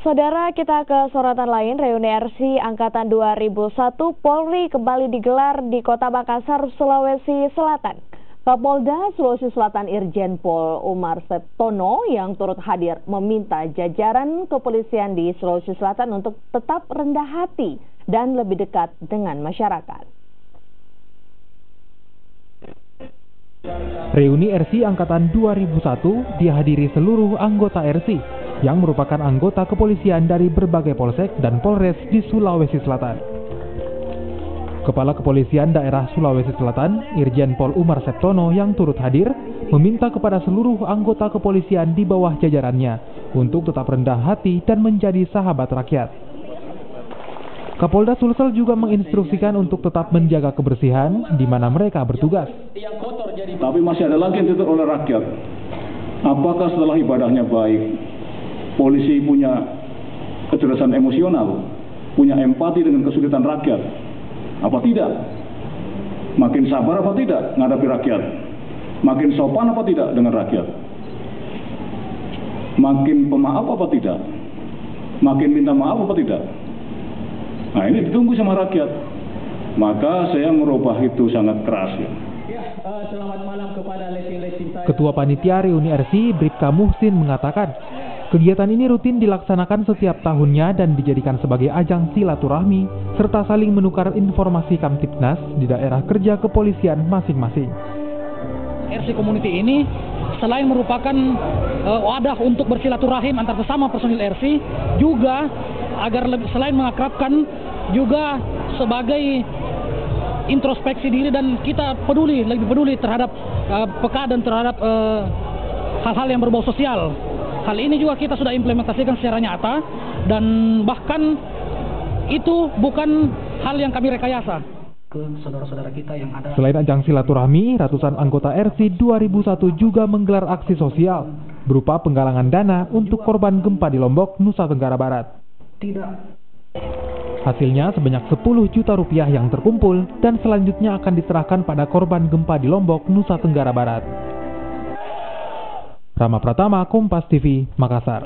Saudara, kita ke sorotan lain. Reuni RC Angkatan 2001 Polri kembali digelar di Kota Makassar, Sulawesi Selatan. Kapolda Sulawesi Selatan Irjen Pol Umar Septono yang turut hadir meminta jajaran kepolisian di Sulawesi Selatan untuk tetap rendah hati dan lebih dekat dengan masyarakat. Reuni RC Angkatan 2001 dihadiri seluruh anggota RC yang merupakan anggota kepolisian dari berbagai polsek dan polres di Sulawesi Selatan. Kepala Kepolisian Daerah Sulawesi Selatan, Irjen Pol Umar Septono yang turut hadir, meminta kepada seluruh anggota kepolisian di bawah jajarannya untuk tetap rendah hati dan menjadi sahabat rakyat. Kapolda Sulsel juga menginstruksikan untuk tetap menjaga kebersihan di mana mereka bertugas. Tapi masih ada lagi yang dituntut oleh rakyat. Apakah setelah ibadahnya baik, polisi punya kecerdasan emosional, punya empati dengan kesulitan rakyat? Apa tidak? Makin sabar apa tidak menghadapi rakyat? Makin sopan apa tidak dengan rakyat? Makin pemaaf apa tidak? Makin minta maaf apa tidak? Nah, ini ditunggu sama rakyat. Maka saya merubah itu sangat keras ya. Selamat malam kepada lesing-lesing saya. Ketua Panitia Reuni RC Bribka Muhsin mengatakan, kegiatan ini rutin dilaksanakan setiap tahunnya dan dijadikan sebagai ajang silaturahmi serta saling menukar informasi Kamtibnas di daerah kerja kepolisian masing-masing. RC Community ini selain merupakan wadah untuk bersilaturahim antar sesama personil RC, juga agar selain mengakrabkan, juga sebagai introspeksi diri dan kita lebih peduli terhadap peka dan terhadap hal-hal yang berbau sosial. Hal ini juga kita sudah implementasikan secara nyata dan bahkan itu bukan hal yang kami rekayasa. Ke saudara-saudara kita yang ada. Selain ajang silaturahmi, ratusan anggota RC 2001 juga menggelar aksi sosial berupa penggalangan dana untuk korban gempa di Lombok, Nusa Tenggara Barat. Hasilnya sebanyak 10 juta rupiah yang terkumpul dan selanjutnya akan diserahkan pada korban gempa di Lombok, Nusa Tenggara Barat. Rama Pratama, Kompas TV, Makassar.